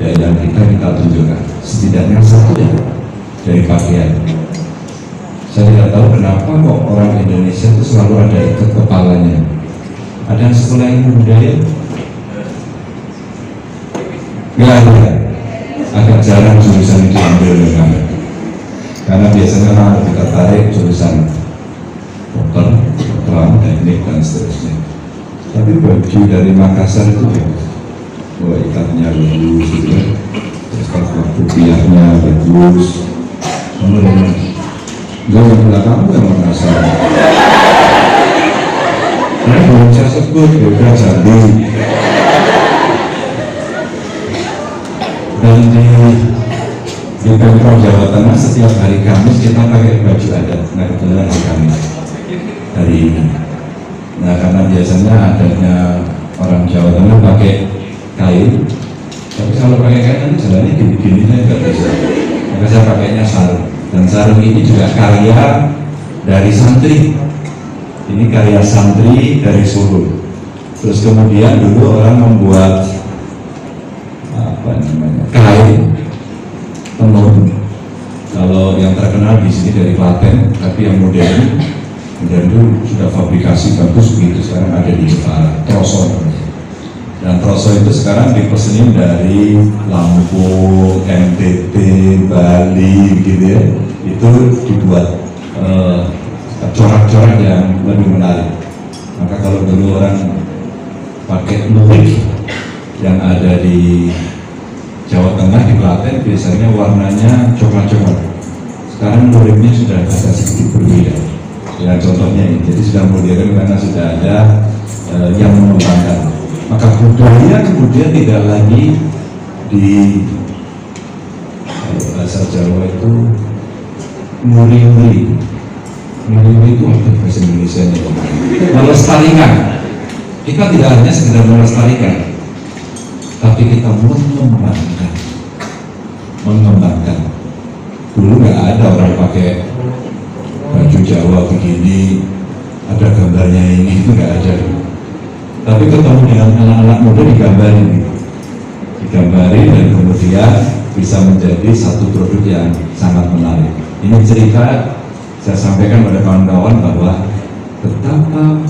ya yang kita tunjukkan setidaknya satu ya dari pakaian. Saya tidak tahu kenapa kok orang Indonesia itu selalu ada ikat kepalanya. Ada yang sekolah ilmu budaya? Nggak ada. Agak jarang jurusan itu ambil dengan, karena biasanya orang kita tarik jurusan dokter, kedokteran, teknik dan seterusnya. Tapi baju dari Makassar itu bahwa ikatnya bagus gitu, terus kalau rupiahnya bagus, kemudian gue yang belakang gue yang Makassar. Nah, belum saya sebut juga jadi. Dan di Pemprov Jawa Tengah setiap hari Kamis kita pakai baju adat. Nah, kebetulan hari Kamis hari ini. Nah, karena biasanya adanya orang Jawa Tengah pakai kain, tapi kalau pakai kain nanti jalannya gini-gini saya nggak bisa. Maka saya pakainya sarung. Dan sarung ini juga karya dari santri. Ini karya santri dari Solo. Terus kemudian dulu orang membuat kain tenun. Kalau yang terkenal di sini dari Klaten, tapi yang modern itu sudah fabrikasi bagus begitu, sekarang ada di Jepara, Troso. Dan Troso itu sekarang dipesenin dari Lampung, NTT, Bali gitu ya. Itu dibuat corak-corak yang lebih menarik. Maka kalau dulu orang pakai lurik yang ada di Jawa Tengah, di Klaten biasanya warnanya coklat-coklat. Sekarang luriknya sudah agak sedikit berbeda. Ya contohnya ini, jadi sudah modern karena sudah ada yang mengembangkan. Maka budaya kemudian tidak lagi di bahasa Jawa itu nguri-nguri. Nguri-nguri itu apa bahasa Indonesia nya? Melestarikan. Kita tidak hanya sekedar melestarikan, tapi kita mengembangkan. Dulu nggak ada orang pakai baju Jawa begini, ada gambarnya ini, itu nggak ada. Tapi ketemu dengan anak-anak muda digambarin dan kemudian bisa menjadi satu produk yang sangat menarik. Ini cerita saya sampaikan pada kawan-kawan bahwa betapa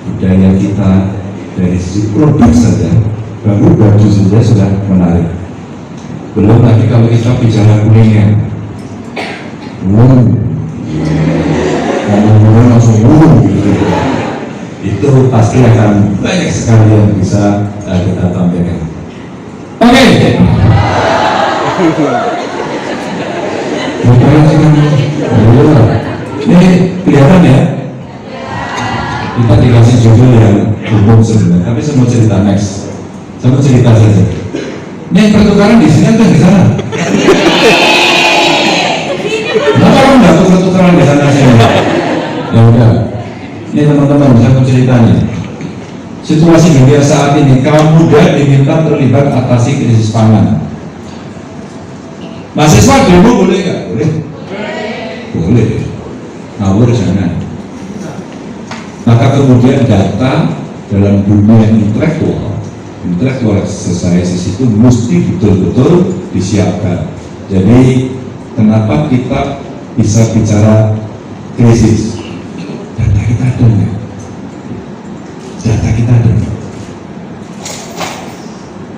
budaya kita dari sisi produk saja, baru baju saja sudah menarik. Belum lagi kalau kita bicara kuliner, kalau langsung gitu. Itu pasti akan banyak sekali yang bisa kita tampilkan. Oke. Ini kelihatan ya? Kita dikasih judul yang umum sebenarnya, tapi saya mau cerita next. Saya mau cerita saja. Ini pertukaran di sini atau di sana? Kenapa kamu nggak pertukaran di sana sini? Ya udah. Ini teman-teman, saya mau ceritanya. Situasi dunia saat ini, kaum muda diminta terlibat atasi krisis pangan. Mahasiswa demo boleh nggak? Boleh. Boleh. Ngawur jangan. Maka kemudian data dalam dunia intellectual societies itu mesti betul-betul disiapkan. Jadi kenapa kita bisa bicara krisis? Data kita ada nggak? Data kita ada.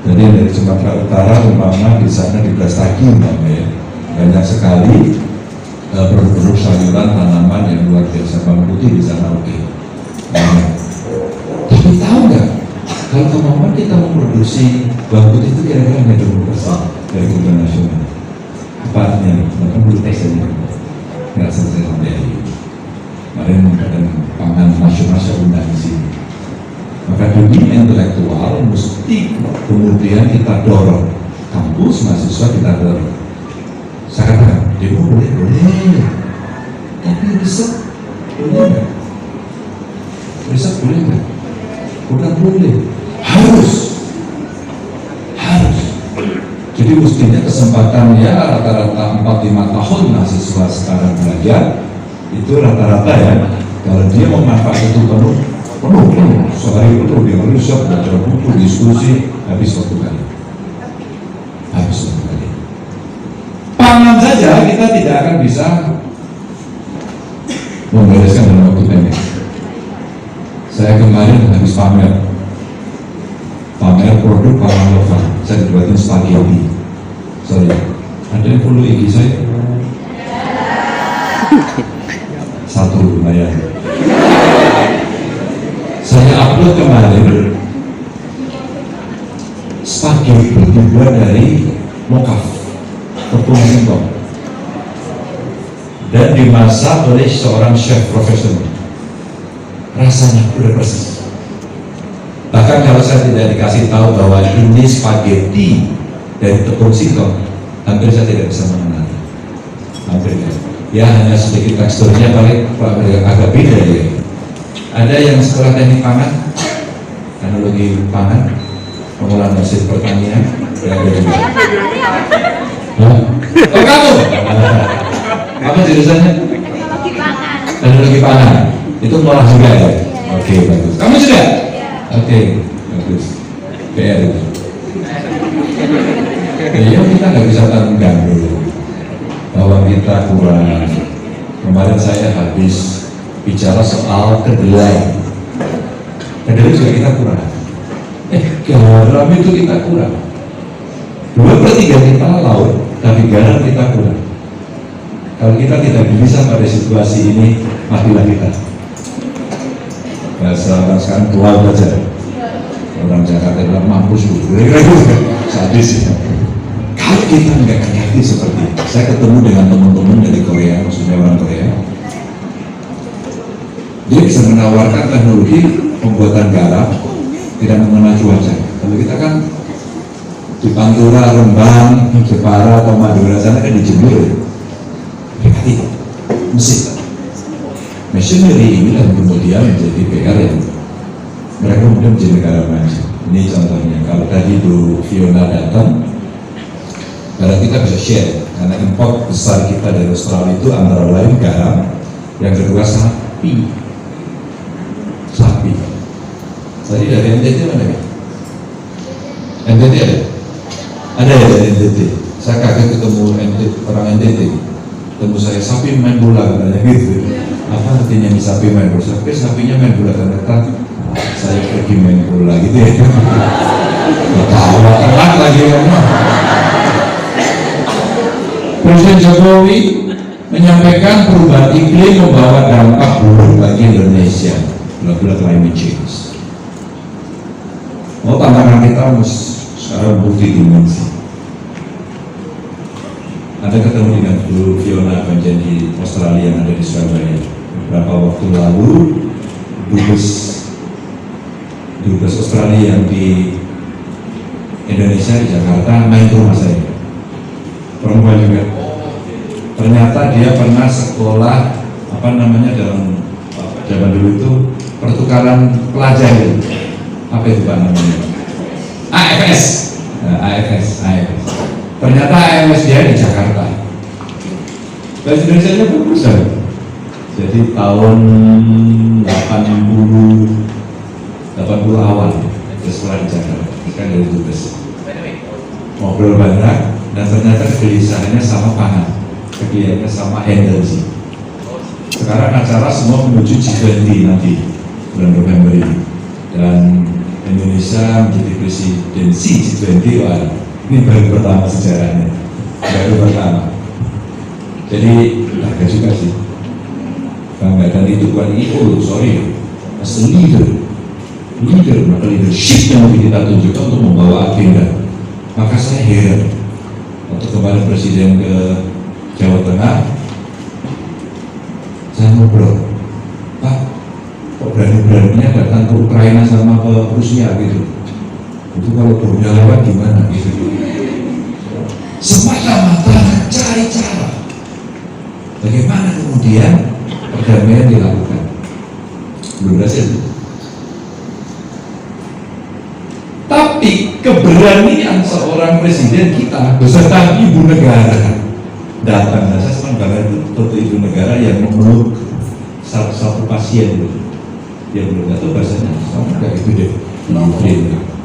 Jadi dari Sumatera Utara, umpama di sana di Brastagi, ya, banyak sekali produk sayuran tanaman yang luar biasa. Bawang putih di sana oke. Tapi tahu nggak? Kalau kemampuan kita memproduksi bawang putih itu kira-kira hanya 20% dari kebutuhan nasional. Apa artinya? Bahkan belum tes saja nggak selesai sampai hari ini. Kemarin Badan Pangan Nasional saya undang di sini. Maka dunia intelektual mesti kemudian kita dorong, kampus mahasiswa kita dorong. Saya katakan, demo boleh, tapi riset boleh nggak? Riset boleh nggak? Bukan boleh, harus. Jadi mestinya kesempatan ya rata-rata 4-5 tahun mahasiswa sekarang belajar itu rata-rata ya, kalau dia mau manfaat itu penuh, sehari penuh dia riset, baca buku, diskusi, habis waktu kali. pangan saja kita tidak akan bisa membereskan dalam waktu pendek. Saya kemarin habis pamer produk pangan lokal, saya dibuatin spaghetti. Sorry, ada yang follow IG saya? Satu lumayan. Saya upload kemarin spaghetti dibuat dari mokaf, tepung singkong, dan dimasak oleh seorang chef profesional. Rasanya udah persis. Bahkan kalau saya tidak dikasih tahu bahwa ini spaghetti dari tepung singkong, hampir saya tidak bisa mengenal. Hampir ya, hanya sedikit teksturnya paling agak beda ya. Ada yang sekolah teknik pangan, teknologi pangan, pengolahan hasil pertanian, ya ada juga. Oh kamu? Apa jurusannya? Teknologi pangan. Teknologi pangan. Itu ngolah juga ya? Oke, bagus. Kamu sudah? Oke, bagus. PR itu. Ya kita nggak bisa tanggung dulu bahwa kita kurang. Kemarin saya habis bicara soal kedelai. Kedelai juga kita kurang. Garam itu kita kurang. 2/3 kita laut, tapi garam kita kurang. Kalau kita tidak bisa pada situasi ini, matilah kita. Bahasa orang sekarang keluar aja. Orang Jakarta bilang mampus bu. Sadis ya. Kalau kita nggak ngerti seperti itu, saya ketemu dengan teman-teman dari Korea, maksudnya orang Korea. Dia bisa menawarkan teknologi pembuatan garam tidak mengenal cuaca. Kalau kita kan di Pantura, Rembang, Jepara atau Madura sana kan dijemur. Berarti mesin. Machinery ini dan kemudian menjadi PR yang mereka kemudian menjadi negara maju. Ini contohnya. Kalau tadi Bu Fiona datang, karena kita bisa share, karena import besar kita dari Australia itu antara lain garam, yang kedua sapi. Tadi dari NTT mana ya? NTT ada? Ada ya dari NTT. Saya kaget ketemu orang NTT. Ketemu saya, sapi main bola katanya gitu. Apa artinya nih sapi main bola? Sapinya main bola, ternyata saya pergi main bola gitu ya. Ketawa telat lagi ngomong. Presiden Jokowi menyampaikan perubahan iklim membawa dampak buruk bagi Indonesia. Bla-bla climate change. Tantangan kita harus sekarang multidimensi. Ada ketemu dengan Bu Fiona Banjen di Australia yang ada di Surabaya. Beberapa waktu lalu, dubes Australia yang di Indonesia di Jakarta main ke rumah saya. Perempuan juga. Ternyata dia pernah sekolah dalam zaman dulu itu pertukaran pelajar. Apa itu Pak namanya? AFS. AFS. Ternyata AFS dia di Jakarta. Bahasa Indonesia-nya bagus kan? Jadi tahun 80 awal dia sekolah di Jakarta. Kan dari tugas. Ngobrol banyak dan ternyata kegelisahannya sama pangan, kegiatannya sama energi. Sekarang acara semua menuju G20 nanti bulan November ini. Dan Indonesia menjadi presidensi G20. Wah, ini baru pertama sejarahnya, baru pertama. Jadi agak juga sih bangga, dan itu bukan ego, sorry, as a leader, maka leadership yang kita tunjukkan untuk membawa agenda. Maka saya heran waktu kemarin presiden ke Jawa Tengah, saya ngobrol, Pak, kok berani-beraninya datang ke Ukraina sama ke Rusia gitu. Itu kalau bodohnya lewat gimana gitu. Semata-mata mencari cara bagaimana kemudian perdamaian dilakukan. Belum berhasil. Tapi keberanian seorang presiden kita beserta ibu negara datang. Nah, saya senang banget itu ibu negara yang memeluk satu pasien itu. Dia belum tahu bahasanya, sama kayak itu deh.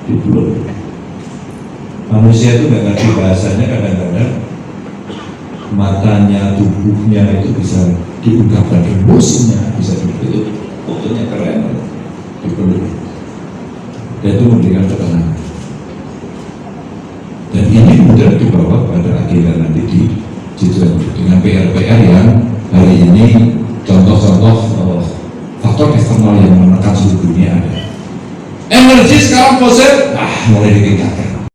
Dia belum. Manusia itu nggak ngerti bahasanya kadang-kadang matanya, tubuhnya itu bisa diungkapkan emosinya, bisa itu fotonya keren, dipeluk, dan itu memberikan ketenangan. Dan ini kemudian dibawa pada agenda nanti di G20 dengan PR-PR yang hari ini contoh-contoh faktor eksternal yang menekan seluruh dunia ada. Energi sekarang fosil, mulai ditingkatkan.